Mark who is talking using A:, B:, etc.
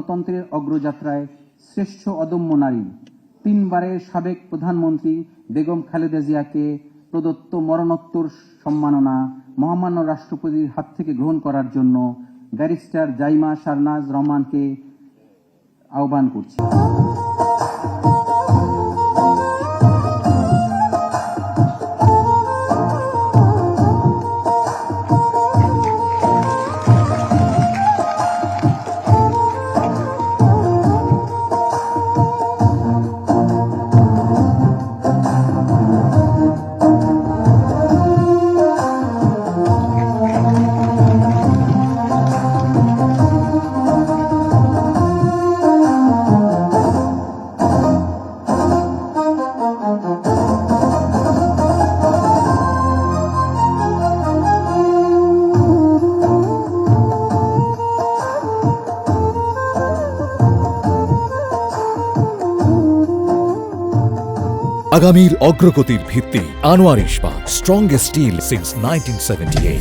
A: গণতন্ত্রের অগ্রযাত্রায় শ্রেষ্ঠ অদম্য নারী, 3 বারের সাবেক প্রধানমন্ত্রী বেগম খালেদা জিয়াকে প্রদত্ত মরণোত্তর সম্মাননা মহামান্য রাষ্ট্রপতির হাত থেকে গ্রহণ করার জন্য ব্যারিস্টার জাইমা শারনাজ রহমানকে আহ্বান করছি।
B: আগামীর অগ্রগতির ভিত্তি আনোয়ার ইস্পাত, স্ট্রংগেস্ট স্টিল সিন্স 1978।